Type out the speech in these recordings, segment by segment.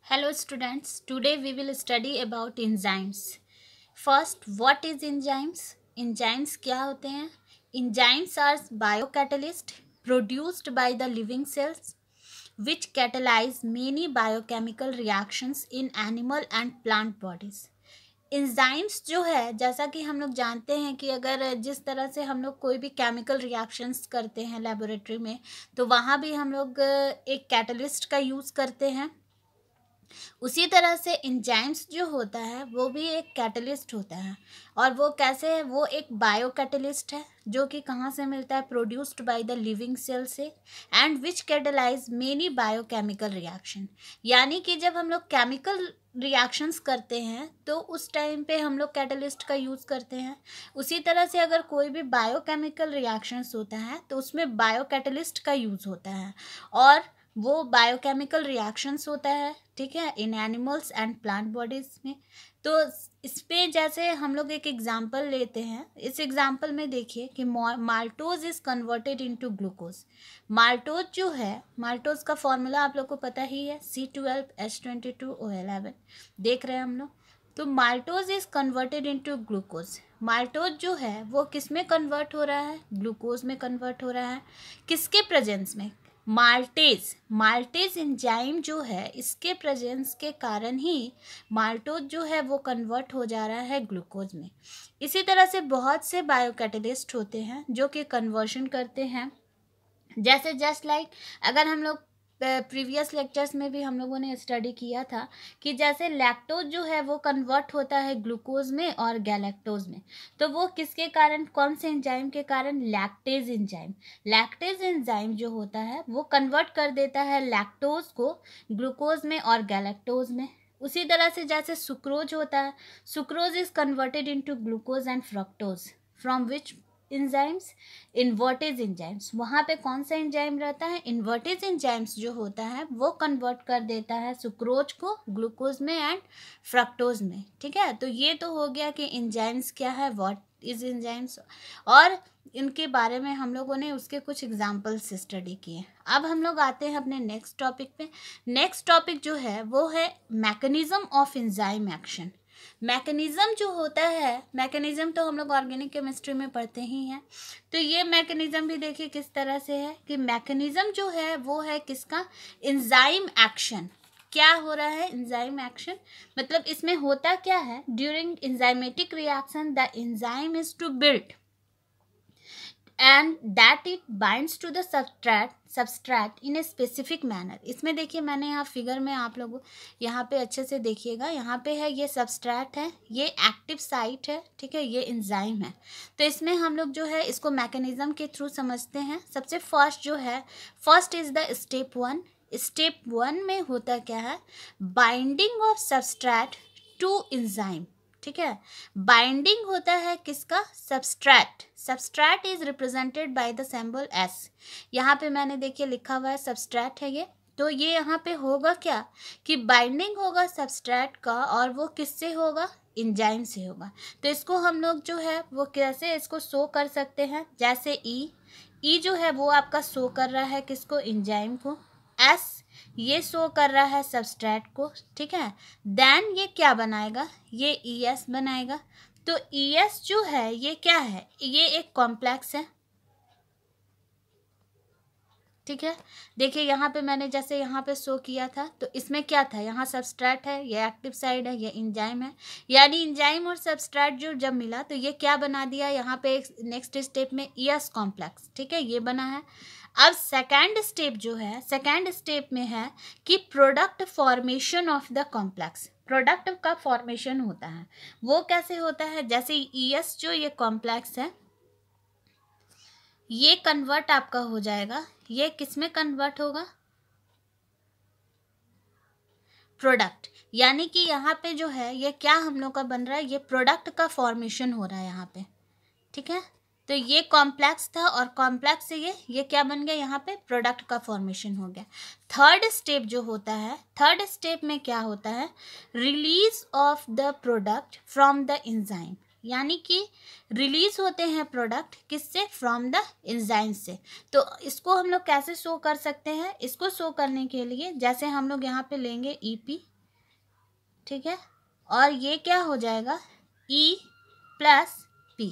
Hello students, today we will study about enzymes. First, what is enzymes? Enzymes क्या होते हैं? Enzymes are biocatalysts produced by the living cells which catalyze many biochemical reactions in animal and plant bodies. Enzymes जो है जैसा कि हम लोग जानते हैं कि अगर जिस तरह से हम लोग कोई भी केमिकल रिएक्शंस करते हैं लेबोरेटरी में तो वहाँ भी हम लोग एक कैटलिस्ट का यूज़ करते हैं। उसी तरह से एंजाइम्स जो होता है वो भी एक कैटलिस्ट होता है। और वो कैसे है? वो एक बायो कैटलिस्ट है जो कि कहाँ से मिलता है? Produced by the living cell से and which catalyse many biochemical reaction. यानी कि जब हम लोग केमिकल रिएक्शंस करते हैं तो उस टाइम पे हम लोग कैटलिस्ट का यूज़ करते हैं। उसी तरह से अगर कोई भी बायोकेमिकल रिएक्शंस होता है तो उसमें बायो कैटलिस्ट का यूज़ होता है और वो बायोकेमिकल रिएक्शंस होता है, ठीक है, इन एनिमल्स एंड प्लांट बॉडीज में। तो इस पे जैसे हम लोग एक एग्जांपल लेते हैं। इस एग्जांपल में देखिए कि maltose is converted into glucose. Maltose जो है, माल्टोज का फॉर्मूला आप लोग को पता ही है, C12H22O11। देख रहे हैं हम लोग। तो maltose is converted into glucose. Maltose जो है वो किस में कन्वर्ट हो रहा है? ग्लूकोज में कन्वर्ट हो रहा है। किसके प्रेजेंस में? माल्टेज एंजाइम जो है इसके प्रेजेंस के कारण ही माल्टोज जो है वो कन्वर्ट हो जा रहा है ग्लूकोज में। इसी तरह से बहुत से बायोकैटलिस्ट होते हैं जो कि कन्वर्शन करते हैं। जैसे जस्ट लाइक अगर हम लोग प्रीवियस लेक्चर्स में भी हम लोगों ने स्टडी किया था कि जैसे लैक्टोज जो है वो कन्वर्ट होता है ग्लूकोज में और गैलेक्टोज में। तो वो किसके कारण? कौन से एंजाइम के कारण? Lactase enzyme. लैक्टेज एंजाइम जो होता है वो कन्वर्ट कर देता है लैक्टोज को ग्लूकोज में और गैलेक्टोज में। उसी तरह से जैसे सुक्रोज होता है, sucrose is converted into glucose and fructose from which enzymes? Invertase enzymes. वहाँ पे कौन सा इंजाइम रहता है? इन्वर्टेज इंजाइम्स जो होता है वो कन्वर्ट कर देता है सुक्रोज को ग्लूकोज में एंड फ्रक्टोज में, ठीक है। तो ये तो हो गया कि इंजाइम्स क्या है, व्हाट इज इंजाइम्स, और इनके बारे में हम लोगों ने उसके कुछ एग्जाम्पल्स स्टडी किए। अब हम लोग आते हैं अपने नेक्स्ट टॉपिक पे। नेक्स्ट टॉपिक जो है वो है mechanism of enzyme action. Mechanism जो होता है, मैकेनिज्म तो हम लोग ऑर्गेनिक केमिस्ट्री में पढ़ते ही हैं। तो ये मैकेनिज्म भी देखिए किस तरह से है कि मैकेनिज्म जो है वो है किसका? Enzyme action. क्या हो रहा है? Enzyme action. मतलब इसमें होता क्या है? During enzymatic reaction the enzyme is to build and that it binds to the substrate in a specific manner। इसमें देखिए मैंने यहाँ फिगर में आप लोग यहाँ पे अच्छे से देखिएगा, यहाँ पे है ये सबस्ट्रेट है, ये एक्टिव साइट है, ठीक है, ये एंजाइम है। तो इसमें हम लोग जो है इसको मैकेनिज्म के थ्रू समझते हैं। सबसे फर्स्ट जो है, first is the step 1। Step 1 में होता क्या है? Binding of substrate to enzyme, ठीक है। बाइंडिंग होता है किसका? Substrate. Substrate is represented by the symbol S। यहाँ पे मैंने देखिए लिखा हुआ है सबस्ट्रेट है ये। तो ये यहाँ पे होगा क्या कि बाइंडिंग होगा सबस्ट्रेट का, और वो किससे होगा? एंजाइम से होगा। तो इसको हम लोग जो है वो कैसे इसको शो कर सकते हैं? जैसे ई जो है वो आपका शो कर रहा है किसको? एंजाइम को। S ये शो कर रहा है सबस्ट्रेट को, ठीक है। देन ये क्या बनाएगा? ये ES बनाएगा। तो ES जो है ये क्या है? ये एक कॉम्प्लेक्स है, ठीक है। देखिए यहाँ पे मैंने जैसे यहाँ पे शो किया था तो इसमें क्या था? यहाँ सबस्ट्रेट है, ये एक्टिव साइड है, ये एंजाइम है। यानी एंजाइम और सबस्ट्रेट जो जब मिला तो ये क्या बना दिया? यहाँ पे नेक्स्ट स्टेप में ES कॉम्प्लेक्स, ठीक है, ये बना है। अब सेकेंड स्टेप जो है, सेकेंड स्टेप में है कि product formation of the complex. Product का फॉर्मेशन होता है, वो कैसे होता है? जैसे ES जो ये कॉम्प्लेक्स है ये कन्वर्ट आपका हो जाएगा, ये किस में कन्वर्ट होगा? प्रोडक्ट। यानी कि यहाँ पे जो है ये क्या हम लोग का बन रहा है? ये प्रोडक्ट का फॉर्मेशन हो रहा है यहाँ पे, ठीक है। तो ये कॉम्प्लेक्स था और कॉम्प्लेक्स से ये क्या बन गया? यहाँ पे प्रोडक्ट का फॉर्मेशन हो गया। थर्ड स्टेप जो होता है, थर्ड स्टेप में क्या होता है? Release of the product from the enzyme. यानी कि रिलीज होते हैं प्रोडक्ट किससे? फ्रॉम द एंजाइम से। तो इसको हम लोग कैसे शो कर सकते हैं? इसको शो करने के लिए जैसे हम लोग यहाँ पे लेंगे EP, ठीक है, और ये क्या हो जाएगा E प्लस P।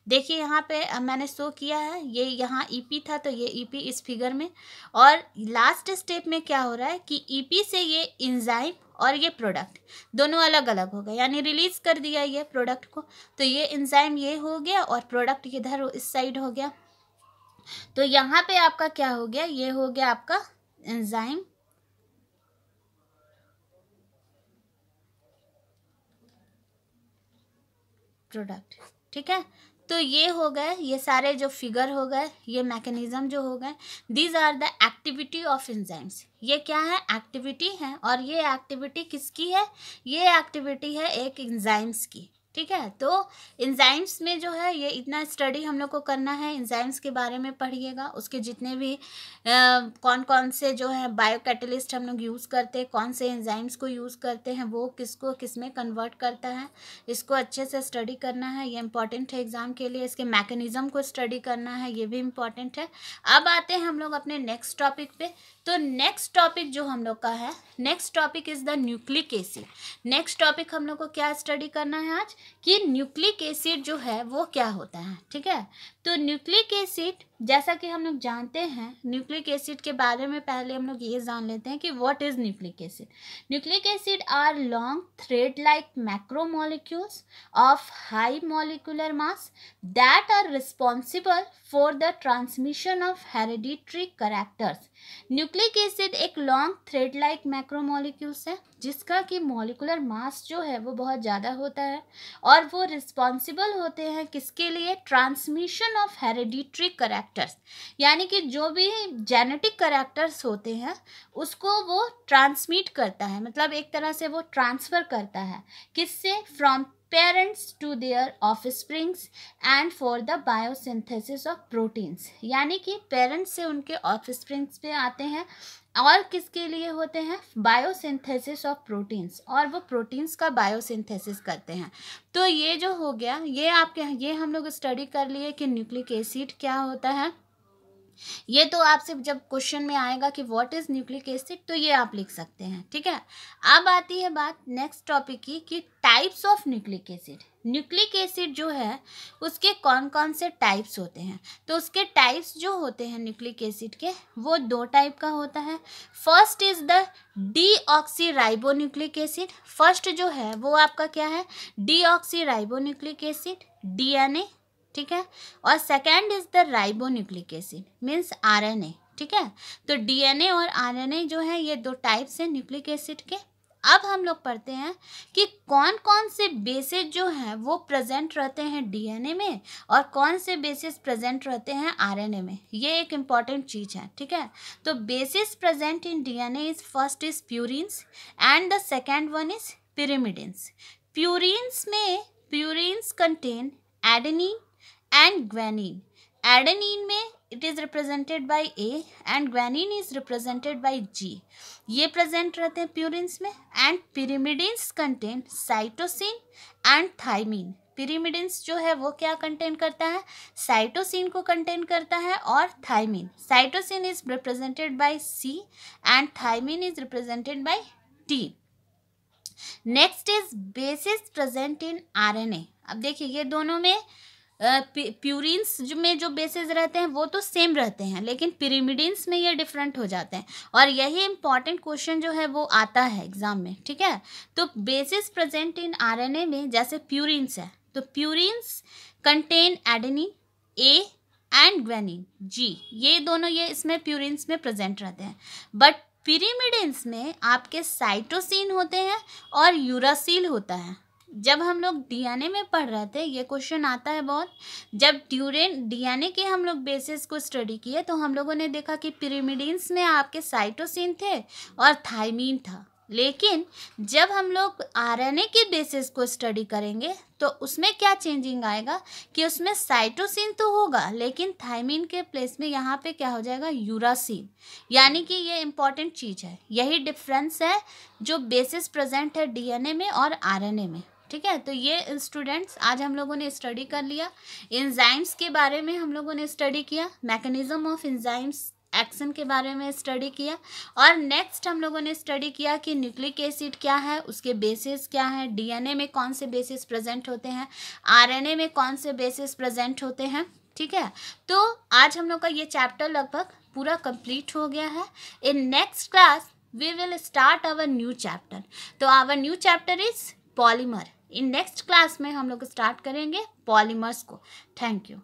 देखिए यहाँ पे मैंने शो किया है, ये यहाँ EP था तो ये EP इस फिगर में, और लास्ट स्टेप में क्या हो रहा है कि EP से ये इंजाइम और ये प्रोडक्ट दोनों अलग अलग हो गए, यानी रिलीज कर दिया ये प्रोडक्ट को, तो ये इंजाइम ये हो गया और प्रोडक्ट इधर इस साइड हो गया। तो यहाँ पे आपका क्या हो गया, ये हो गया आपका एंजाइम प्रोडक्ट, ठीक है। तो ये हो गए, ये सारे जो फिगर हो गए, ये मैकेनिज्म जो हो गए, these are the activity of enzymes. ये क्या है, एक्टिविटी है, और ये एक्टिविटी किसकी है, ये एक्टिविटी है एक एंजाइम्स की, ठीक है। तो एंजाइम्स में जो है ये इतना स्टडी हम लोग को करना है, एंजाइम्स के बारे में पढ़िएगा, उसके जितने भी कौन कौन से जो है बायो कैटलिस्ट हम लोग यूज़ करते हैं, कौन से एंजाइम्स को यूज़ करते हैं, वो किसको किस में कन्वर्ट करता है, इसको अच्छे से स्टडी करना है, ये इम्पॉर्टेंट है एग्ज़ाम के लिए। इसके मैकेनिज़्म को स्टडी करना है, ये भी इम्पॉर्टेंट है। अब आते हैं हम लोग अपने नेक्स्ट टॉपिक पे। तो नेक्स्ट टॉपिक जो हम लोग का है, next topic is the nucleic acid. Next topic हम लोग को क्या स्टडी करना है आज, कि न्यूक्लिक एसिड जो है वो क्या होता है, ठीक है। तो न्यूक्लिक एसिड जैसा कि हम लोग जानते हैं, न्यूक्लिक एसिड के बारे में पहले हम लोग ये जान लेते हैं कि what is nucleic acid. Nucleic acid are long thread like macromolecules of high molecular mass that are responsible for the transmission of hereditary characters. Nucleic acid एक लॉन्ग थ्रेड लाइक मैक्रोमोलिक्यूल्स है जिसका कि मॉलिक्यूलर मास जो है वो बहुत ज़्यादा होता है, और वो रिस्पॉन्सिबल होते हैं किसके लिए, ट्रांसमिशन ऑफ हेरिडिटरी कैरेक्टर्स, यानी कि जो भी जेनेटिक कैरेक्टर्स होते हैं उसको वो ट्रांसमिट करता है, मतलब एक तरह से वो ट्रांसफ़र करता है, किससे, from parents to their offsprings and for the biosynthesis of proteins, यानी कि पेरेंट्स से उनके ऑफस्प्रिंग्स पे आते हैं और किसके लिए होते हैं, बायोसिंथेसिस ऑफ प्रोटीन्स, और वो प्रोटीन्स का बायोसिंथेसिस करते हैं। तो ये जो हो गया, ये आपके ये हम लोग स्टडी कर लिए कि न्यूक्लिक एसिड क्या होता है। ये तो आपसे जब क्वेश्चन में आएगा कि व्हाट इज न्यूक्लिक एसिड, तो ये आप लिख सकते हैं, ठीक है। अब आती है बात नेक्स्ट टॉपिक की कि types of nucleic acid. Nucleic acid जो है उसके कौन कौन से टाइप्स होते हैं, तो उसके टाइप्स जो होते हैं न्यूक्लिक एसिड के, वो 2 टाइप का होता है। First is the deoxyribonucleic acid. First जो है वो आपका क्या है, डीऑक्सीराइबोन्यूक्लिक एसिड, DNA, ठीक है। और second is the ribonucleic acid means RNA, ठीक है। तो DNA और RNA जो है ये 2 टाइप्स हैं न्यूक्लिक एसिड के। अब हम लोग पढ़ते हैं कि कौन कौन से बेसिस जो हैं वो प्रेजेंट रहते हैं DNA में और कौन से बेसिस प्रेजेंट रहते हैं RNA में। ये एक इम्पॉर्टेंट चीज़ है, ठीक है। तो basis present in DNA is first is purines and the second one is pyrimidines. Purines में purines contain adenine and guanine. Adenine में it is represented by A and guanine is represented by G. ये present रहते हैं purines में। And pyrimidines contain cytosine and thymine. pyrimidines जो है वो क्या कंटेन करता है, साइटोसिन को कंटेन करता है और thymine. Cytosine is represented bye C and thymine is represented by T. Next is basis present in RNA। अब देखिए ये दोनों में प्यूरिन्स में जो बेसिस रहते हैं वो तो सेम रहते हैं, लेकिन पिरिमिडिन्स में ये डिफरेंट हो जाते हैं, और यही इंपॉर्टेंट क्वेश्चन जो है वो आता है एग्जाम में, ठीक है। तो बेसिस प्रेजेंट इन RNA में जैसे प्यूरिन्स है, तो purines contain adenine A and guanine G, ये दोनों ये इसमें प्यूरिन्स में प्रेजेंट रहते हैं। बट पिरिमिडिन्स में आपके साइटोसिन होते हैं और यूरासिल होता है। जब हम लोग DNA में पढ़ रहे थे, ये क्वेश्चन आता है बहुत, जब DNA के हम लोग बेसिस को स्टडी किए तो हम लोगों ने देखा कि पिरिमिडिन्स में आपके साइटोसिन थे और थाइमीन था, लेकिन जब हम लोग RNA के बेसिस को स्टडी करेंगे तो उसमें क्या चेंजिंग आएगा कि उसमें साइटोसिन तो होगा लेकिन थाइमीन के प्लेस में यहाँ पे क्या हो जाएगा, यूरासिल। यानी कि ये इम्पॉर्टेंट चीज़ है, यही डिफरेंस है जो बेसिस प्रेजेंट है DNA में और RNA में, ठीक है। तो ये स्टूडेंट्स आज हम लोगों ने स्टडी कर लिया, एंजाइम्स के बारे में हम लोगों ने स्टडी किया, मैकेनिज्म ऑफ एंजाइम्स एक्शन के बारे में स्टडी किया। और नेक्स्ट हम लोगों ने स्टडी किया कि न्यूक्लिक एसिड क्या है, उसके बेसिस क्या है, डीएनए में कौन से बेसिस प्रेजेंट होते हैं, आरएनए में कौन से बेसिस प्रेजेंट होते हैं। ठीक है, तो आज हम लोग का ये चैप्टर लगभग पूरा कंप्लीट हो गया है। In next class we will start our new chapter. तो our new chapter is polymer. In next class में हम लोग स्टार्ट करेंगे पॉलीमर्स को। Thank you.